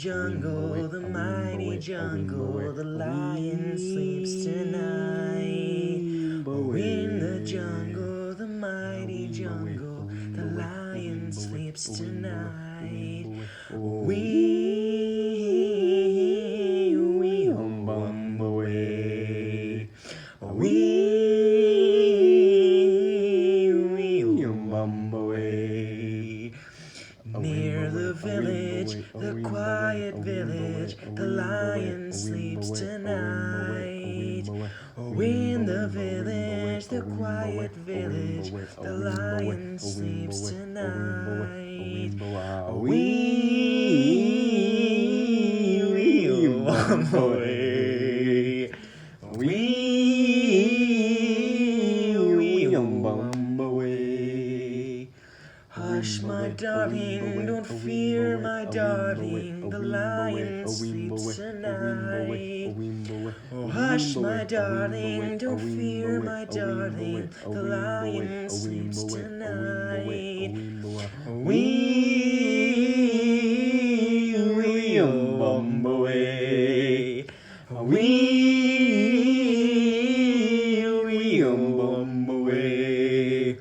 jungle, the mighty jungle, the lion sleeps tonight. Oh, in the jungle, the mighty jungle, the lion sleeps tonight. We hum away. We hum away. Near the village, the quiet village, the lion sleeps tonight. Oh, in the village, the quiet village, the lion sleeps tonight. We hum away. We hum away. Hush, my darling, don't fear, my darling, the lion sleeps tonight. Oh, hush, my darling, don't fear, my darling, the lion sleeps tonight. We hum away. We hum away. We hum away.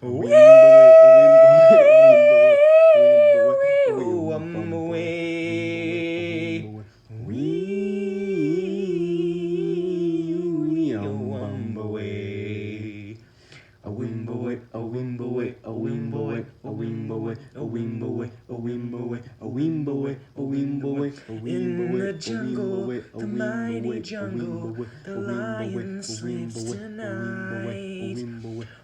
We hum away. A wimbo a wimbo a wimbo a wimbo a wimbo a wimbo a wimbo a wimbo in the jungle, the mighty jungle, the lion sleeps tonight.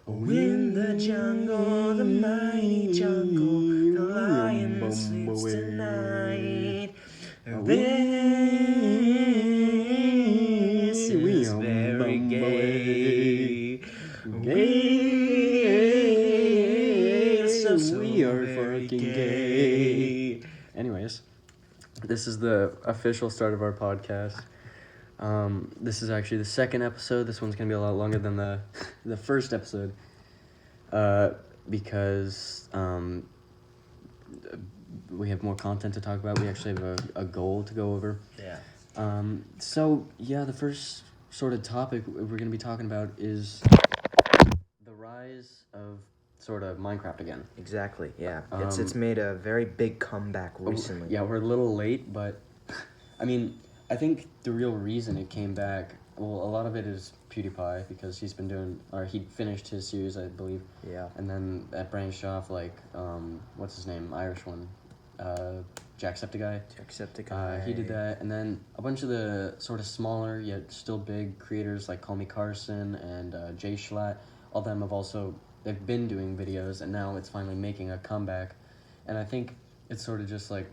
Oh, in the jungle, the mighty jungle, the lion sleeps tonight. This is very gay. We are fucking gay. Anyways, this is the official start of our podcast. This is actually the second episode. This one's gonna be a lot longer than the first episode, because we have more content to talk about. We actually have a goal to go over. Yeah. So yeah, the first sort of topic we're gonna be talking about is the rise of sort of Minecraft again. Exactly, yeah. It's made a very big comeback recently. Yeah, we're a little late, but I mean, I think the real reason it came back, well, a lot of it is PewDiePie, because he finished his series, I believe. Yeah. And then that branched off, like, what's his name, Irish one, Jacksepticeye. Jacksepticeye. He did that, and then a bunch of the sort of smaller yet still big creators like Call Me Carson and Jay Schlatt, all of them have also, they've been doing videos, and now it's finally making a comeback. And I think it's sort of just like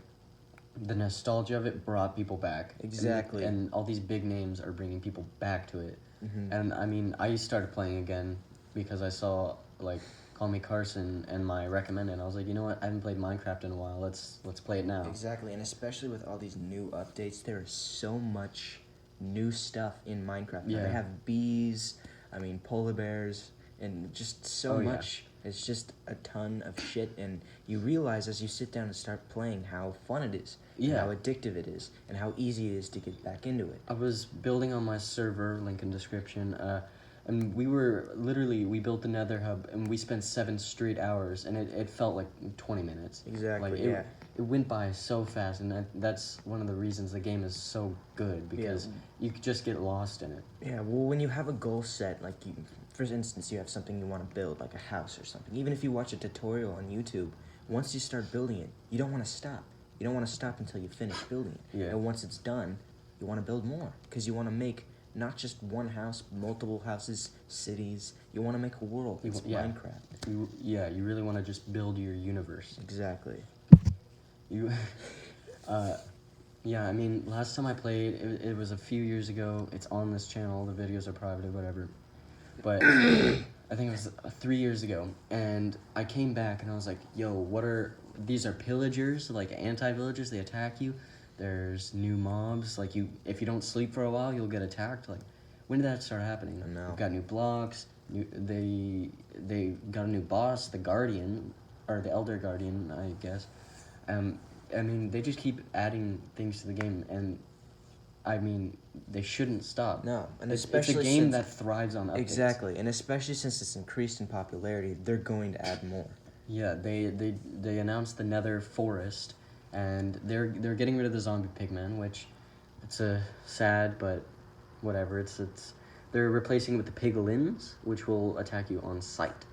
the nostalgia of it brought people back. Exactly. And all these big names are bringing people back to it. Mm-hmm. And I mean, I started playing again because I saw like Call Me Carson and my recommended, and I was like, you know what, I haven't played Minecraft in a while, let's play it now. Exactly, and especially with all these new updates, there is so much new stuff in Minecraft. Yeah. They have bees, polar bears, and just so much. Yeah. It's just a ton of shit, and you realize as you sit down and start playing how fun it is, and how addictive it is, and how easy it is to get back into it. I was building on my server, link in description, and we built the Nether hub, and we spent 7 straight hours, and it felt like 20 minutes. Exactly, like, it went by so fast, and that's one of the reasons the game is so good, because you could just get lost in it. Yeah, well, when you have a goal set, like for instance, you have something you want to build, like a house or something. Even if you watch a tutorial on YouTube, once you start building it, you don't want to stop. You don't want to stop until you finish building it. Yeah. And once it's done, you want to build more, because you want to make not just one house, multiple houses, cities. You want to make a world. It's Minecraft. You really want to just build your universe. Exactly. Last time I played, it was a few years ago. It's on this channel. The videos are private or whatever. But I think it was 3 years ago. And I came back and I was like, yo, these are pillagers, like anti-villagers. They attack you. There's new mobs. Like, if you don't sleep for a while, you'll get attacked. Like, when did that start happening? I know. We've got new blocks. They got a new boss, the Guardian, or the Elder Guardian, I guess. I mean, they just keep adding things to the game, and I mean, they shouldn't stop. No, and It's especially a game since, that thrives on updates. exactly, and especially since it's increased in popularity, they're going to add more. Yeah, they announced the Nether Forest, and they're getting rid of the zombie pigmen, which it's a sad, but whatever. It's they're replacing it with the piglins, which will attack you on sight.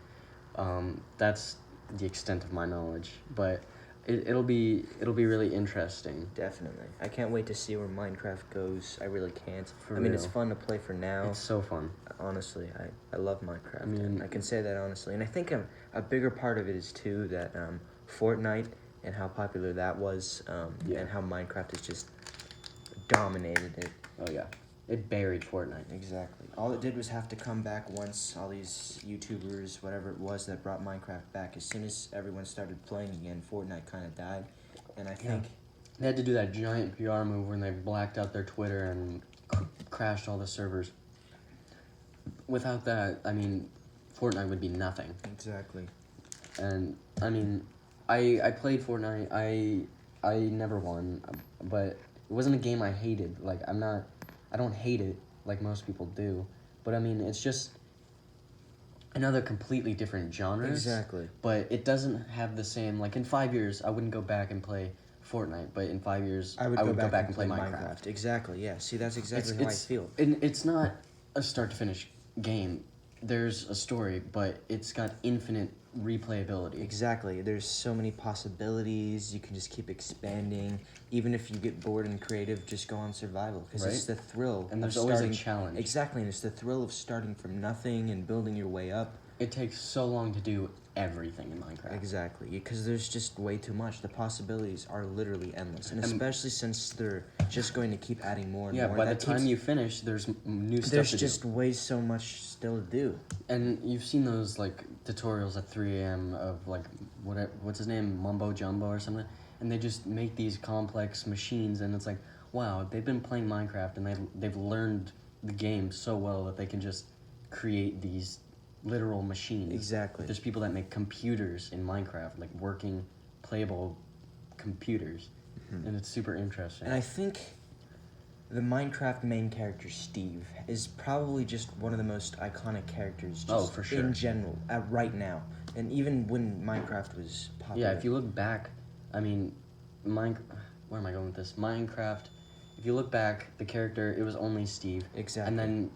That's the extent of my knowledge, but it'll be really interesting. Definitely. I can't wait to see where Minecraft goes. I really can't. For I mean, it's real. fun to play for now. It's so fun. Honestly, I love Minecraft. I mean- I can say that honestly. And I think a bigger part of it is, too, that Fortnite and how popular that was, Yeah. and how Minecraft has just dominated it. Oh yeah, it buried Fortnite. Exactly. All it did was have to come back once all these YouTubers, whatever it was that brought Minecraft back. As soon as everyone started playing again, Fortnite kind of died. And I think... They had to do that giant PR move when they blacked out their Twitter and crashed all the servers. Without that, I mean, Fortnite would be nothing. Exactly. And I mean, I played Fortnite. I never won, but it wasn't a game I hated. Like I don't hate it like most people do. But I mean, it's just another completely different genre. Exactly. But it doesn't have the same. Like in 5 years, I wouldn't go back and play Fortnite. But in 5 years, I would go back and play Minecraft. Exactly, yeah. See, that's exactly how I feel. And it's not a start to finish game. There's a story, but it's got infinite replayability. Exactly. There's so many possibilities. You can just keep expanding. Even if you get bored and creative, just go on survival. Because it's the thrill And there's of always a starting... challenge. Exactly, and it's the thrill of starting from nothing and building your way up. It takes so long to do everything in Minecraft. Exactly, because there's just way too much. The possibilities are literally endless, and especially since they're just going to keep adding more and more. Yeah, by the time you finish, there's new stuff there's to just do. way so much still to do. And you've seen those like tutorials at 3 a.m. of like what's his name, Mumbo Jumbo or something, and they just make these complex machines, and it's like, wow, they've been playing Minecraft and they've learned the game so well that they can just create these literal machines. Exactly. There's people that make computers in Minecraft, like working, playable computers, and it's super interesting. And I think the Minecraft main character, Steve, is probably just one of the most iconic characters just for sure. in general, right now. And even when Minecraft was popular. Yeah, if you look back, I mean, where am I going with this? Minecraft, if you look back, the character, it was only Steve. Exactly. And then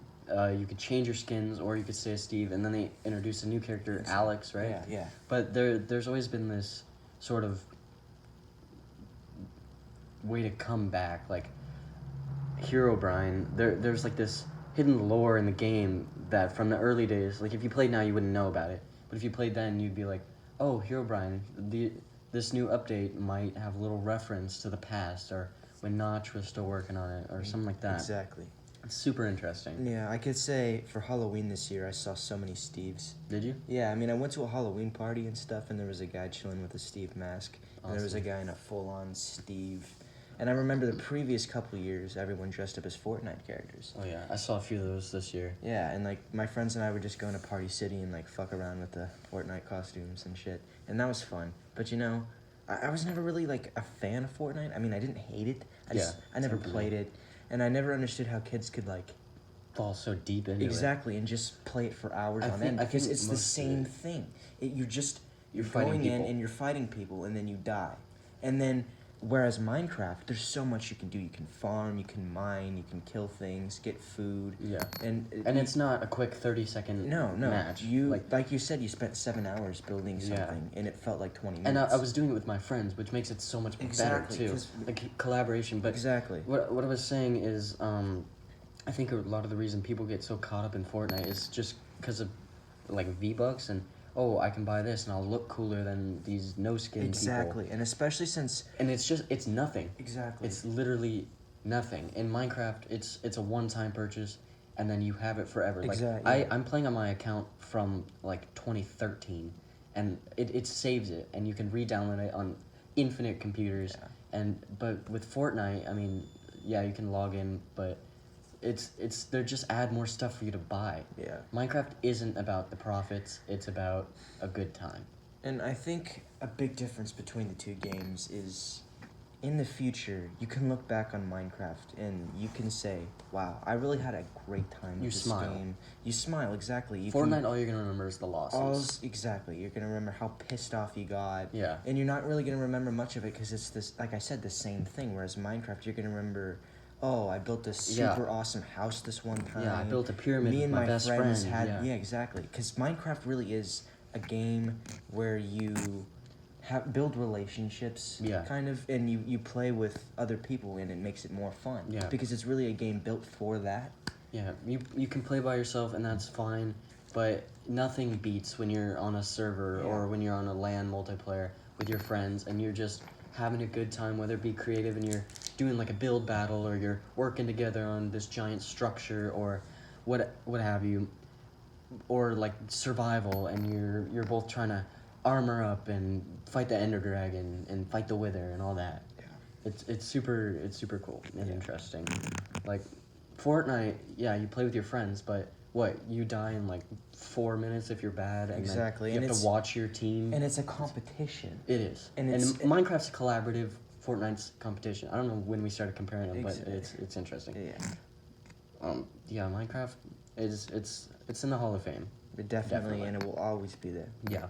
you could change your skins, or you could stay as Steve, and then they introduced a new character, Alex, right? Yeah, yeah. But there's always been this sort of way to come back, like Herobrine. There's like this hidden lore in the game that from the early days, like if you played now, you wouldn't know about it. But if you played then, you'd be like, oh, Herobrine, this new update might have a little reference to the past, or when Notch was still working on it, or something like that. Exactly. It's super interesting. Yeah, I could say for Halloween this year, I saw so many Steves. Did you? Yeah, I mean, I went to a Halloween party and stuff, and there was a guy chilling with a Steve mask, and there was a guy in a full-on Steve. And I remember the previous couple of years, everyone dressed up as Fortnite characters. Oh yeah, I saw a few of those this year. Yeah, and like my friends and I would just go into Party City and like fuck around with the Fortnite costumes and shit, and that was fun. But you know, I was never really like a fan of Fortnite. I mean, I didn't hate it. I never played it, and I never understood how kids could like fall so deep into exactly and just play it for hours on end, because it's the same thing. You're fighting going in people. and you're fighting people, and then you die, and then. Whereas Minecraft, there's so much you can do. You can farm, you can mine, you can kill things, get food. Yeah. And it's not a quick 30-second match. Like you said, you spent 7 hours building something, and it felt like 20 minutes. And I was doing it with my friends, which makes it so much better too. Like collaboration. But exactly. What I was saying is, I think a lot of the reason people get so caught up in Fortnite is just because of like V-Bucks and. Oh, I can buy this and I'll look cooler than these no-skin exactly. people. And especially since... And it's nothing. Exactly. It's literally nothing. In Minecraft, it's a one-time purchase, and then you have it forever. Exactly. Like, I'm playing on my account from, like, 2013, and it saves it, and you can re-download it on infinite computers. Yeah. But with Fortnite, I mean, yeah, you can log in, but... They just add more stuff for you to buy. Yeah. Minecraft isn't about the profits, it's about a good time. And I think a big difference between the two games is in the future, you can look back on Minecraft and you can say, wow, I really had a great time with You this smile. game. You smile, exactly. You Fortnite, can, all you're gonna remember is the losses. exactly. You're going to remember how pissed off you got. Yeah. And you're not really going to remember much of it because it's this, like I said, the same thing. Whereas Minecraft, you're going to remember, oh, I built this Yeah. super awesome house this one time. Yeah, I built a pyramid Me with and my my best friends friend, had, yeah. yeah, exactly. Because Minecraft really is a game where you build relationships, Yeah. kind of, and you play with other people, and it makes it more fun. Yeah. Because it's really a game built for that. Yeah, you can play by yourself and that's fine, but nothing beats when you're on a server Yeah. or when you're on a LAN multiplayer with your friends and you're just having a good time, whether it be creative and you're doing like a build battle or you're working together on this giant structure or what have you, or like survival and you're both trying to armor up and fight the Ender Dragon and fight the Wither and all that. Yeah. It's super cool and interesting. Like Fortnite, yeah, you play with your friends, but what, you die in like 4 minutes if you're bad, and Exactly, then you and have to watch your team. And it's a competition. It is, and and it's- Minecraft's a collaborative, Fortnite's competition. I don't know when we started comparing them, but Exactly. it's interesting. Yeah. Yeah, Minecraft it's in the Hall of Fame. Definitely, and it will always be there. Yeah,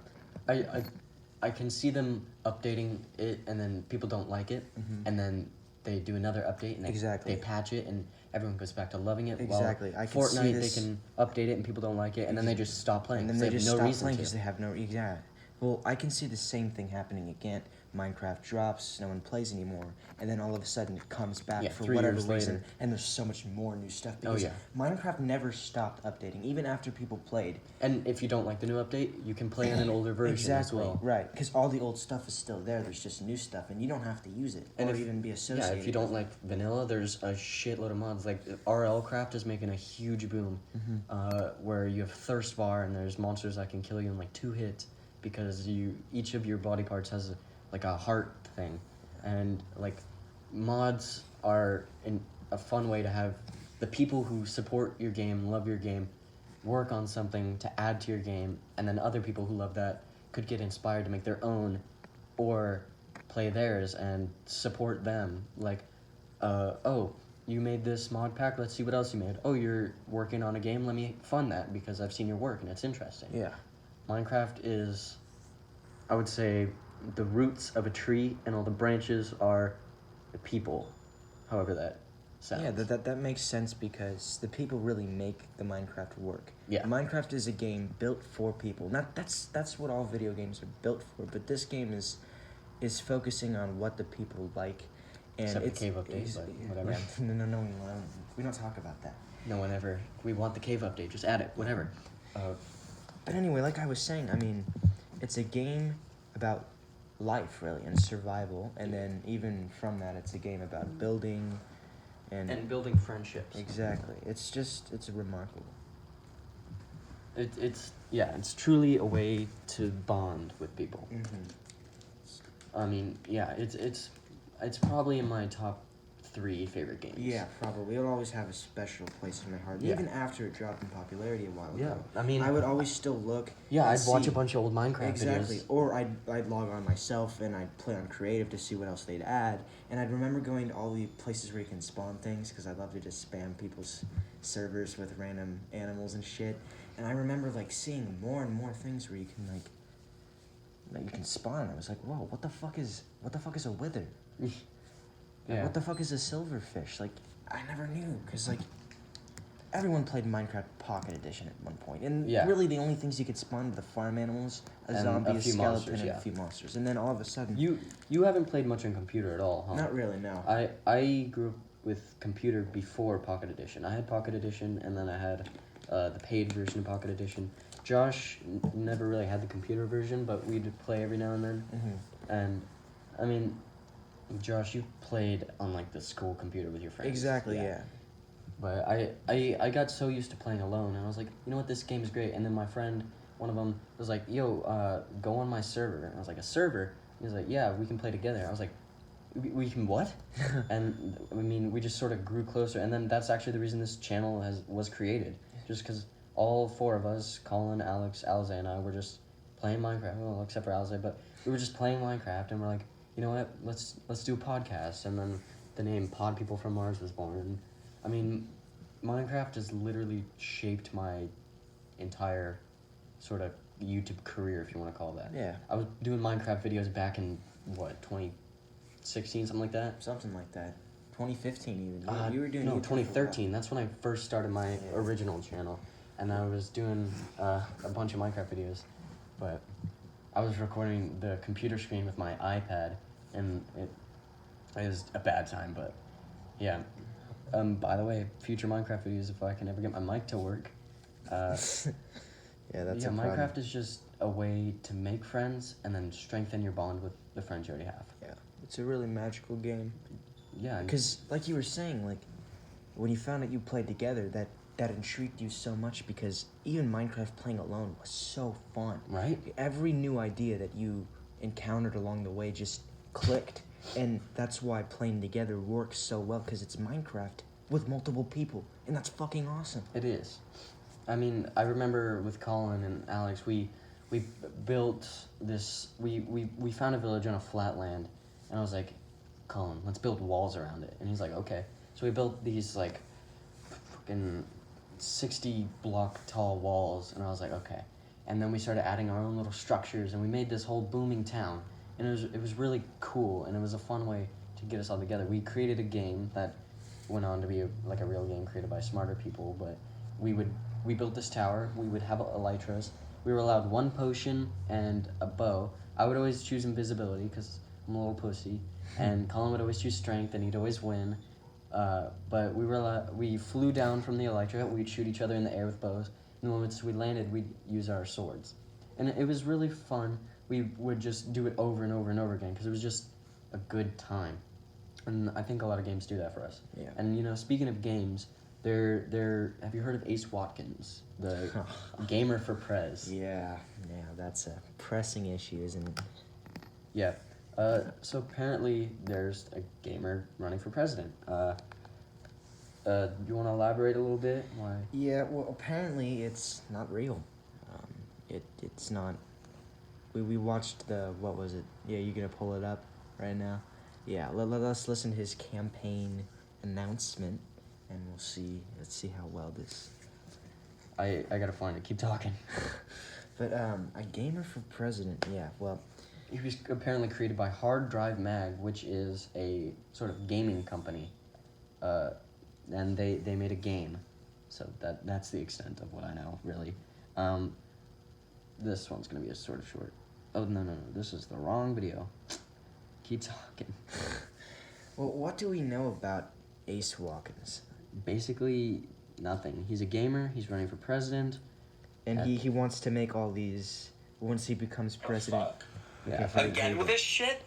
I can see them updating it, and then people don't like it, and then they do another update, and Exactly. they patch it, and everyone goes back to loving it. Exactly. While I can see Fortnite, this- they can update it, and people don't like it, and then they just stop playing. And then 'cause they have just no stop reason playing to. because they have no. Yeah. Well, I can see the same thing happening again. Minecraft drops, no one plays anymore, and then all of a sudden it comes back Yeah, for 3 whatever years reason, later. and there's so much more new stuff. Oh, Because yeah. Minecraft never stopped updating, even after people played. And if you don't like the new update, you can play in an older version Exactly, as well. right? Because all the old stuff is still there. There's just new stuff, and you don't have to use it And or if- even be associated. Yeah, if you don't with it. like vanilla, there's a shitload of mods. Like RL Craft is making a huge boom, where you have thirst bar and there's monsters that can kill you in like 2 hits because each of your body parts has like a heart thing, and like mods are a fun way to have the people who support your game, love your game, work on something to add to your game, and then other people who love that could get inspired to make their own or play theirs and support them. Like, oh, you made this mod pack, let's see what else you made. Oh, you're working on a game, let me fund that because I've seen your work and it's interesting. Yeah. Minecraft is, I would say, the roots of a tree and all the branches are the people, however that sounds. Yeah, that makes sense because the people really make the Minecraft work. Yeah. Minecraft is a game built for people. Not that's what all video games are built for, but this game is focusing on what the people like. And Except the it's cave update, but whatever. Yeah, no, we don't talk about that. No one ever, we want the cave update, just add it, whatever. But anyway, like I was saying, I mean, it's a game about life really and survival, and then even from that, it's a game about building and building friendships. exactly. It's remarkable. It's truly a way to bond with people. Mm-hmm. I mean, yeah, it's probably in my top 3 favorite games. Yeah, probably. It'll always have a special place in my heart. Yeah. Even after it dropped in popularity a while Yeah, ago. I mean, I would always still look. Yeah, and I'd watch see- a bunch of old Minecraft Exactly. videos. Or I'd log on myself and I'd play on creative to see what else they'd add. And I'd remember going to all the places where you can spawn things because I'd love to just spam people's servers with random animals and shit. And I remember like seeing more and more things where you can like you can spawn. I was like, whoa, what the fuck is a wither? Yeah. What the fuck is a silverfish? Like, I never knew, because, like, everyone played Minecraft Pocket Edition at one point, and Yeah. really the only things you could spawn were the farm animals, a And zombie, a a few skeleton, monsters, and yeah. a few monsters, and then all of a sudden... You haven't played much on computer at all, huh? Not really, no. I grew up with computer before Pocket Edition. I had Pocket Edition, and then I had the paid version of Pocket Edition. Josh never really had the computer version, but we'd play every now and then. Mm-hmm. And, I mean, Josh, you played on, like, the school computer with your friends. Exactly, yeah. But I got so used to playing alone, and I was like, you know what, this game is great. And then my friend, one of them, was like, yo, go on my server. And I was like, a server? He was like, yeah, we can play together. I was like, we can what? And, I mean, we just sort of grew closer. And then that's actually the reason this channel was created. Just because all 4 of us, Colin, Alex, Alize, and I, were just playing Minecraft. Well, except for Alize, but we were just playing Minecraft, and we're like, you know what, let's do a podcast, and then the name Pod People from Mars was born. I mean, Minecraft has literally shaped my entire sort of YouTube career, if you want to call it that. Yeah. I was doing Minecraft videos back in, what, 2016, something like that? Something like that. 2015 even. You were doing no, YouTube for a while. 2013. That's when I first started my original channel, and I was doing a bunch of Minecraft videos, but I was recording the computer screen with my iPad, and it was a bad time, but yeah. By the way, future Minecraft videos, if I can ever get my mic to work. Yeah, that's a problem. Minecraft is just a way to make friends and then strengthen your bond with the friends you already have. Yeah, it's a really magical game. Yeah. Because, like you were saying, like, when you found out you played together, that intrigued you so much because even Minecraft playing alone was so fun. Right? Every new idea that you encountered along the way just clicked. And that's why playing together works so well, because it's Minecraft with multiple people. And that's fucking awesome. It is. I mean, I remember with Colin and Alex, we built this, we found a village on a flat land, and I was like, Colin, let's build walls around it. And he's like, okay. So we built these, like, fucking 60 block tall walls, and I was like, okay. And then we started adding our own little structures, and we made this whole booming town. And it was really cool, and it was a fun way to get us all together. We created a game that went on to be a real game created by smarter people, but we built this tower, we would have elytras, we were allowed one potion and a bow. I would always choose invisibility, because I'm a little pussy, and Colin would always choose strength, and he'd always win. But we flew down from the elytra, we'd shoot each other in the air with bows, and once we landed, we'd use our swords. And it was really fun. We would just do it over and over and over again, because it was just a good time. And I think a lot of games do that for us. Yeah. And, speaking of games, have you heard of Ace Watkins, the gamer for Prez? Yeah, that's a pressing issue, isn't it? Yeah. So apparently there's a gamer running for president. You want to elaborate a little bit? Why? Yeah, well, apparently it's not real. It's not. We watched what was it? Yeah, you gonna pull it up right now? Yeah, let us listen to his campaign announcement, and let's see how well this. I gotta find it. Keep talking. But a gamer for president, yeah, well. He was apparently created by Hard Drive Mag, which is a sort of gaming company, and they made a game, so that's the extent of what I know, really. This one's gonna be a sort of short. Oh no, this is the wrong video. Keep talking. Well, what do we know about Ace Watkins? Basically, nothing. He's a gamer. He's running for president, and he wants to make all these once he becomes president. Yeah. Again with this shit?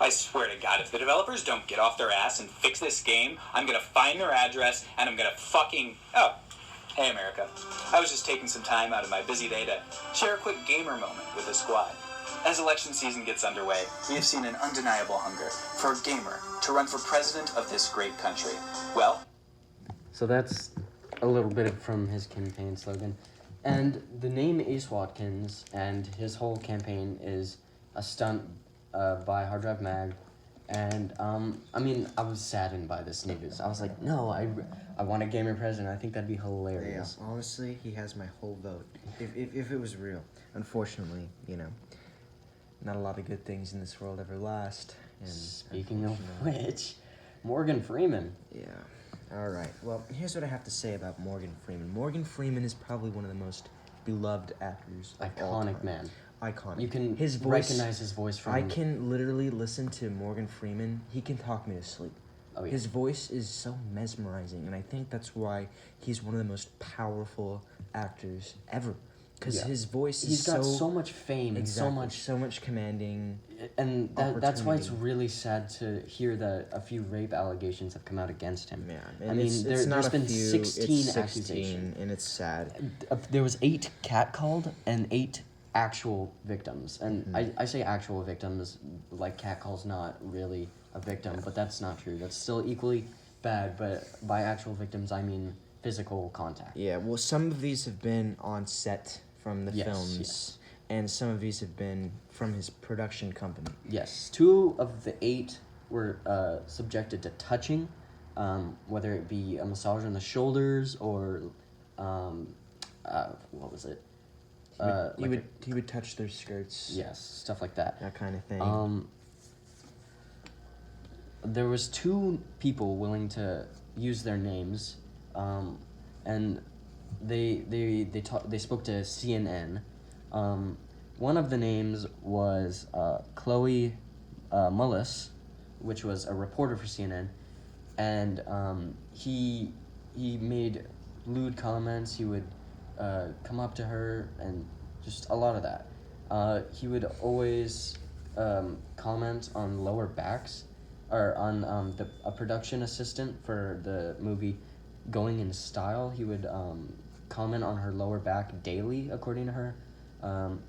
I swear to God, if the developers don't get off their ass and fix this game, I'm gonna find their address and I'm gonna fucking... Oh, hey America. I was just taking some time out of my busy day to share a quick gamer moment with the squad. As election season gets underway, we have seen an undeniable hunger for a gamer to run for president of this great country. Well... So that's a little bit from his campaign slogan. And the name Ace Watkins and his whole campaign is a stunt by Hard Drive Mag. And, I mean, I was saddened by this news. I was like, no, I want a gamer president. I think that'd be hilarious. Yeah, honestly, he has my whole vote. If it was real. Unfortunately, not a lot of good things in this world ever last. And speaking of which, Morgan Freeman. Yeah. All right. Well, here's what I have to say about Morgan Freeman. Morgan Freeman is probably one of the most beloved actors of all time. Iconic man. Iconic. You can his voice, recognize his voice from... I can literally listen to Morgan Freeman. He can talk me to sleep. Oh, yeah. His voice is so mesmerizing, and I think that's why he's one of the most powerful actors ever. Because his voice is He's got so much fame and so much commanding. And that's why it's really sad to hear that a few rape allegations have come out against him. Yeah, I mean, there's been 16 it's accusations. And it's sad. There was 8 catcalled and 8 actual victims. And I say actual victims, like catcall's not really a victim, but that's not true. That's still equally bad, but by actual victims, I mean physical contact. Yeah, well, some of these have been on set from the films. Yes. and some of these have been from his production company. Yes, 2 of the 8 were subjected to touching, whether it be a massage on the shoulders or, what was it? He would touch their skirts. Yes, stuff like that. That kind of thing. There was 2 people willing to use their names, and they spoke to CNN. One of the names was Chloe Mullis, which was a reporter for CNN, and he made lewd comments. He would come up to her and just a lot of that. He would always comment on lower backs, or on a production assistant for the movie Going in Style. He would comment on her lower back daily, according to her.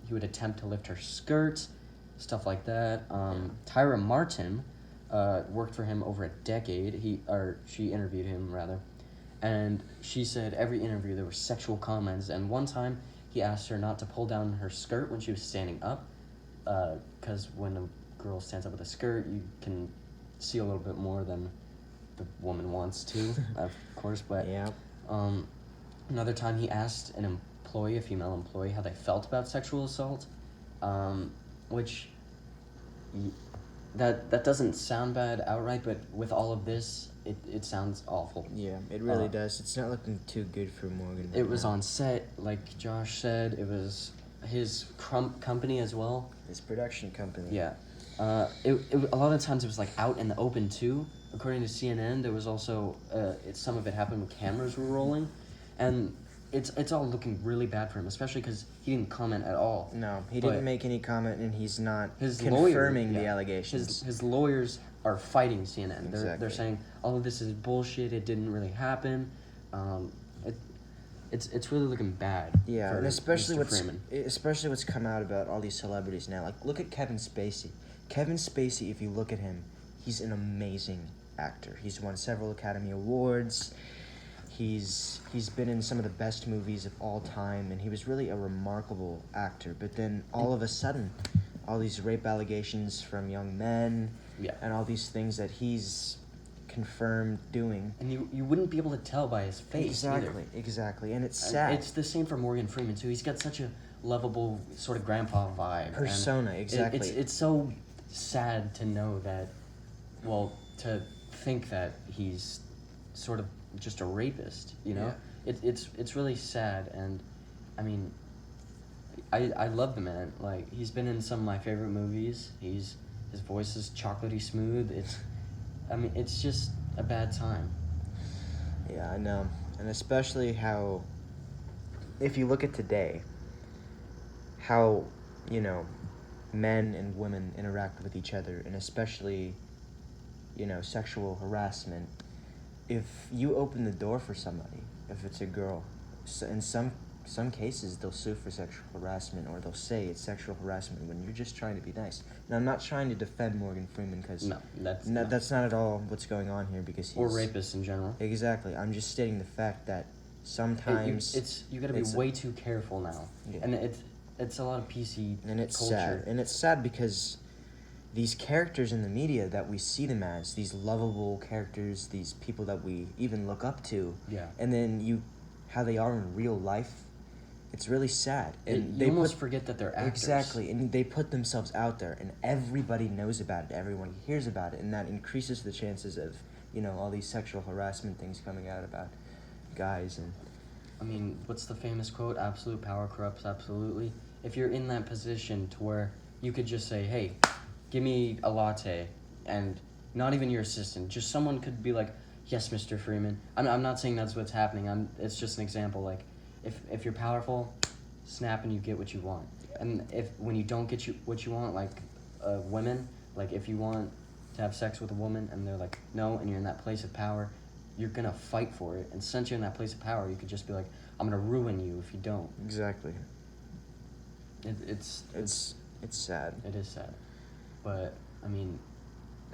He would attempt to lift her skirt, stuff like that. Tyra Martin worked for him over a decade. She interviewed him, rather. And she said every interview there were sexual comments. And one time he asked her not to pull down her skirt when she was standing up, because when a girl stands up with a skirt, you can see a little bit more than the woman wants to, of course. But Yeah. Another time he asked an employee, a female employee, how they felt about sexual assault, which that doesn't sound bad outright, but with all of this, it sounds awful. Yeah, it really does. It's not looking too good for Morgan. It was on set, like Josh said. It was his company as well. His production company. Yeah. A lot of times it was like out in the open too. According to CNN, there was also some of it happened when cameras were rolling, and it's all looking really bad for him, especially because he didn't comment at all. No, he But didn't make any comment, and he's not his confirming lawyer, the allegations. His lawyers are fighting CNN. Exactly. They're saying all of this is bullshit. It didn't really happen. It's really looking bad. Yeah, for and especially Mr. Freeman. especially what's come out about all these celebrities now. Like, look at Kevin Spacey. Kevin Spacey, if you look at him, he's an amazing actor. He's won several Academy Awards. He's been in some of the best movies of all time, and he was really a remarkable actor. But then all of a sudden, all these rape allegations from young men, Yeah. and all these things that he's confirmed doing. And you wouldn't be able to tell by his face either. Exactly, and it's And sad. it's the same for Morgan Freeman too. He's got such a lovable sort of grandpa vibe. and Persona, exactly. It's so sad to know that, to think that he's sort of just a rapist. You know, it's really sad, and I mean, I love the man. Like, he's been in some of my favorite movies. His voice is chocolatey smooth. It's just a bad time. Yeah, I know. And especially how, if you look at today, how, men and women interact with each other, and especially, sexual harassment. If you open the door for somebody, if it's a girl, in some cases they'll sue for sexual harassment, or they'll say it's sexual harassment when you're just trying to be nice. Now, I'm not trying to defend Morgan Freeman, because that's not at all what's going on here, because he's... Or rapists in general. Exactly. I'm just stating the fact that sometimes... You gotta be way too careful now. Yeah. And it's a lot of PC and it's culture. sad. And it's sad because these characters in the media that we see them as, these lovable characters, these people that we even look up to, Yeah. and then how they are in real life, it's really sad. And You almost forget that they're actors. Exactly, and they put themselves out there, and everybody knows about it, everyone hears about it, and that increases the chances of, all these sexual harassment things coming out about guys. And I mean, what's the famous quote? Absolute power corrupts absolutely. If you're in that position to where you could just say, hey, give me a latte, and not even your assistant, just someone could be like, yes, Mr. Freeman. I'm not saying that's what's happening. It's just an example. Like, if you're powerful, snap and you get what you want. And when you don't get what you want, like women, like if you want to have sex with a woman and they're like, no, and you're in that place of power, you're gonna fight for it. And since you're in that place of power, you could just be like, I'm gonna ruin you if you don't. exactly. It's sad. It is sad. But, I mean...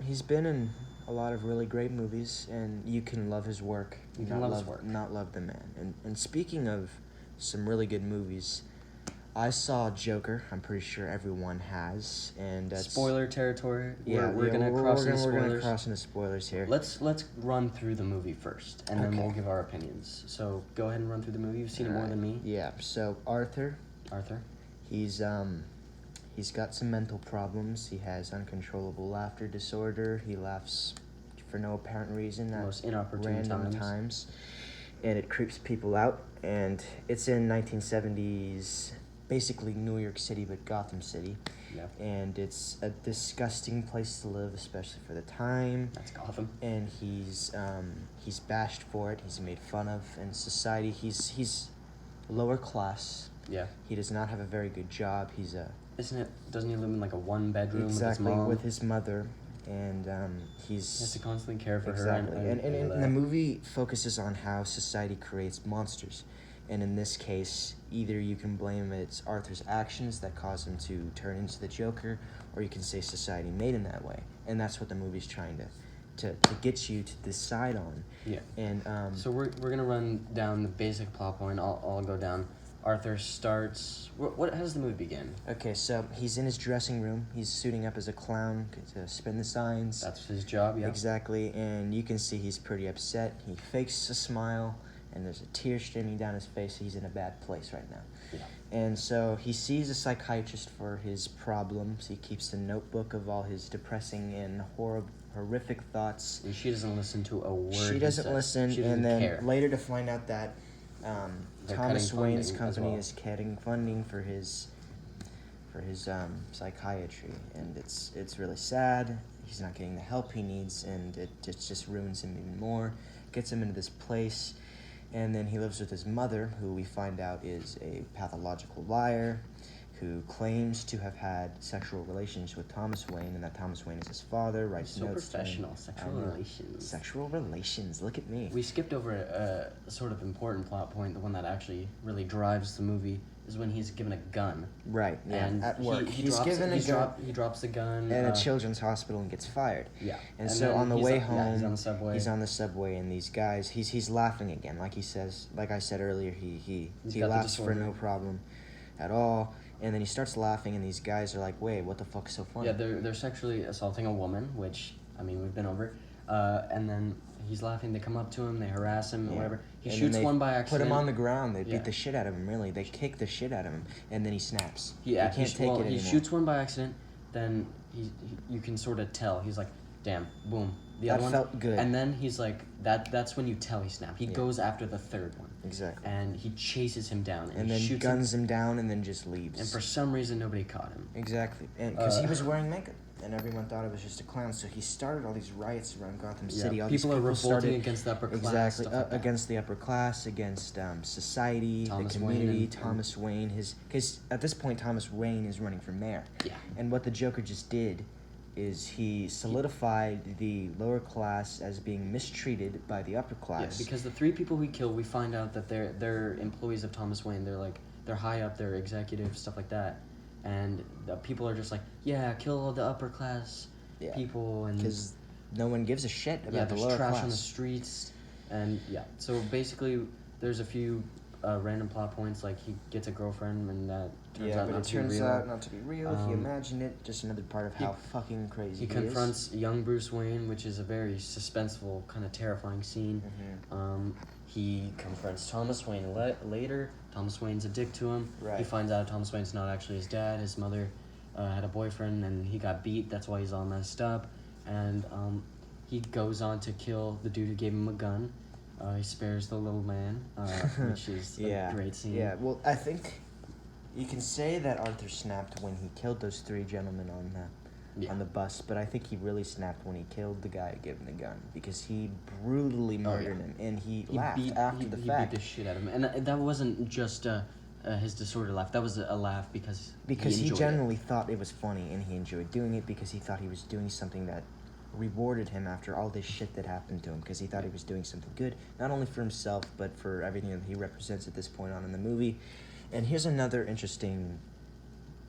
He's been in a lot of really great movies, and you can love his work. You can love his work. Not love the man. And speaking of some really good movies, I saw Joker. I'm pretty sure everyone has, and that's Spoiler territory. Yeah, we're gonna cross into we're gonna spoilers. cross into spoilers here. Let's run through the movie first, and then Okay. we'll give our opinions. So go ahead and run through the movie. You've seen it more Alright. than me, Yeah. So Arthur, Arthur. he's got some mental problems. He has uncontrollable laughter disorder. He laughs for no apparent reason at Most inopportune random times, and it creeps people out. And it's in 1970s, basically New York City, but Gotham City. Yeah, And it's a disgusting place to live, especially for the time. that's Gotham. And he's bashed for it. He's made fun of in society. He's lower class. Yeah. He does not have a very good job. He's a Doesn't he live in like a 1-bedroom exactly with his mom? with his mother, and He has he's to constantly care for exactly. her. And know the that. movie focuses on how society creates monsters, and in this case, either you can blame it's Arthur's actions that cause him to turn into the Joker, or you can say society made him that way, and that's what the movie's trying to get you to decide on. Yeah. And So we're gonna run down the basic plot point. I'll go down. Arthur starts. What? How does the movie begin? okay, so he's in his dressing room. He's suiting up as a clown to spin the signs. That's his job. Yeah. Exactly, and you can see he's pretty upset. He fakes a smile, and there's a tear streaming down his face. He's in a bad place right now. Yeah. And so he sees a psychiatrist for his problems. He keeps a notebook of all his depressing and horrific thoughts. And she doesn't listen to a word. She he doesn't says. listen, She doesn't and then care. later to find out that They're Thomas cutting Wayne's funding as company well. is cutting funding for his psychiatry, and it's really sad. He's not getting the help he needs, and it just ruins him even more. Gets him into this place, and then he lives with his mother, who we find out is a pathological liar, who claims to have had sexual relations with Thomas Wayne, and that Thomas Wayne is his father. Writes So notes to him. professional. Sexual I know. relations. Sexual relations. Look at me. We skipped over a sort of important plot point. The one that actually really drives the movie is when he's given a gun. Right. Yeah. And at work, he's drops, given a gun he drops the gun at a children's hospital and gets fired. Yeah. And so then on the he's way on- home, yeah, he's on the subway. He's on the subway, and these guys, he's laughing again, like he says, like I said earlier, he He's got the laughs for disorder. no problem, at all. And then he starts laughing, and these guys are like, "Wait, what the fuck is so funny?" Yeah, they're sexually assaulting a woman, which I mean we've been over. And then he's laughing. They come up to him, they harass him, Yeah. whatever. He And shoots then they one by accident. Put him on the ground. They Yeah. beat the shit out of him. Really, they kick the shit out of him, and then he snaps. Yeah, he can't take it he anymore. shoots one by accident. Then you can sort of tell. He's like, damn, boom. The That other one felt good. And then he's like, that's when you tell he snapped. He Yeah. goes after the third one, Exactly. and he chases him down, And he then shoots guns him down, and then just leaves. him. And for some reason, nobody caught him. Exactly, and because he Uh, was wearing makeup, and everyone thought it was just a clown. So he started all these riots around Gotham Yeah, City. All people these are people revolting started, against the upper class. exactly stuff like that. against the upper class, against society, Thomas the Wayne community. and- Thomas Wayne, because at this point Thomas Wayne is running for mayor. Yeah. And what the Joker just did is he solidified the lower class as being mistreated by the upper Yeah, class. because the three people we kill, we find out that they're employees of Thomas Wayne. They're high up, they're executives, stuff like that. And the people are just like, yeah, kill all the upper class Yeah. people, and Because no one gives a shit about yeah, the there's lower trash class. on the streets, and yeah. So basically, there's a few random plot points, like he gets a girlfriend, and that turns Yeah, out but not it to be turns real. out not to be real. He Um, imagined it. Just another part of he- how fucking crazy He confronts young Bruce Wayne, which is a very suspenseful, kind of terrifying scene. Mhm. He confronts Thomas Wayne later. Thomas Wayne's a dick to him. Right. He finds out Thomas Wayne's not actually his dad. His mother had a boyfriend, and he got beat. That's why he's all messed up. And he goes on to kill the dude who gave him a gun. He spares the little man, which is a great scene. Yeah, well, I think you can say that Arthur snapped when he killed those three gentlemen on the bus, but I think he really snapped when he killed the guy who gave him the gun, because he brutally murdered him, and he laughed after the fact. He beat the shit out of him, and that wasn't just his disorder laugh. That was a laugh because He enjoyed it. genuinely thought it was funny, and he enjoyed doing it because he thought he was doing something that rewarded him after all this shit that happened to him, because he thought he was doing something good, not only for himself, but for everything that he represents at this point on in the movie. And here's another interesting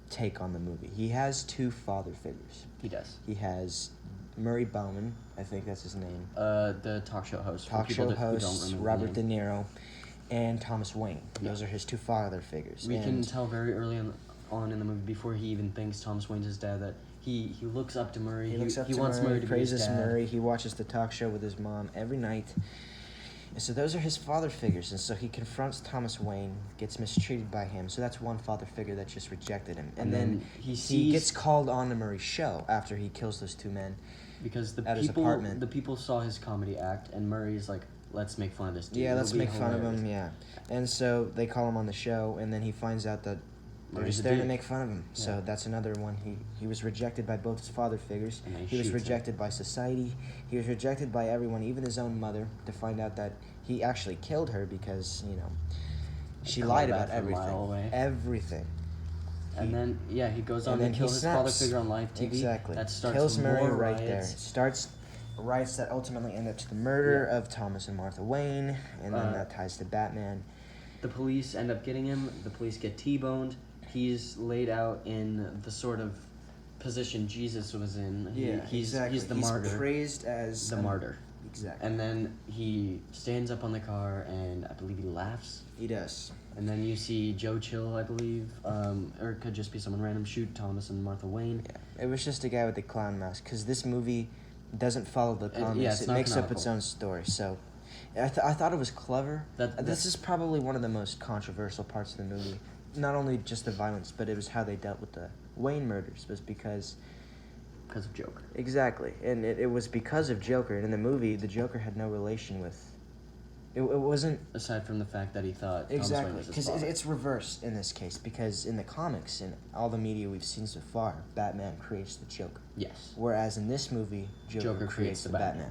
take on the movie. He has two father figures. He does. He has Murray Bauman, I think that's his name, The talk show host. for talk people show who don't host remember the Robert name. De Niro, and Thomas Wayne. Those are his two father figures. We and can tell very early on in the movie, before he even thinks Thomas Wayne's his dad, that he looks up to Murray. He looks up to wants Murray, to be his praises dad. Murray. He watches the talk show with his mom every night. And so those are his father figures. And so he confronts Thomas Wayne, gets mistreated by him. So that's one father figure that just rejected him. And then he gets called on to Murray's show after he kills those two men. Because at his apartment. The people saw his comedy act, and Murray's like, let's make fun of this dude. Yeah, let's It'll be make fun of hilarious. him, yeah. And so they call him on the show, and then he finds out that they're Murray's just a there to dick. make fun of him. Yeah. So that's another one. He was rejected by both his father figures. And they He was shoot him. rejected by society. He was rejected by everyone, even his own mother, to find out that he actually killed her because, she Called lied back about from a mile everything. away. Everything. And then, he goes on And to then kill he his father snaps. figure on live TV. Exactly. That starts Kills Murray more right riots. there. Starts riots that ultimately end up to the murder of Thomas and Martha Wayne, and then that ties to Batman. The police end up getting him. The police get T-boned. He's laid out in the sort of position Jesus was in. He's the martyr. He's praised as the martyr. Exactly. And then he stands up on the car, and I believe he laughs. He does. And then you see Joe Chill, I believe, or it could just be someone random, shoot Thomas and Martha Wayne. Yeah, it was just a guy with the clown mask, because this movie doesn't follow the comics. it's It not makes up canonical. its own story. So I thought it was clever. This is probably one of the most controversial parts of the movie. Not only just the violence, but it was how they dealt with the Wayne murders. Was because of Joker. Exactly, and it was because of Joker. And in the movie, the Joker had no relation with. It wasn't. Aside from the fact that he thought Thomas Wayne Exactly, was his because father. it's reversed in this case. Because in the comics and all the media we've seen so far, Batman creates the Joker. Yes. Whereas in this movie, Joker creates the Batman.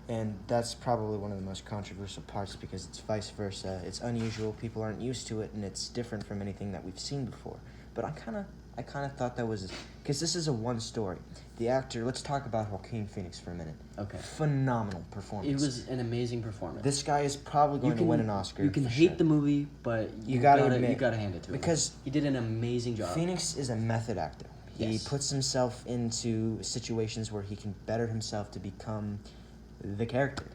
And that's probably one of the most controversial parts because it's vice versa. It's unusual. People aren't used to it, and it's different from anything that we've seen before. But I kind of thought that was because this is a one story. The actor. Let's talk about Joaquin Phoenix for a minute. Okay. Phenomenal performance. It was an amazing performance. This guy is probably going to win an Oscar. You can for hate sure. the movie, but You gotta admit, you gotta hand it to him because he did an amazing job. Phoenix is a method actor. He Yes. puts himself into situations where he can better himself to become the character.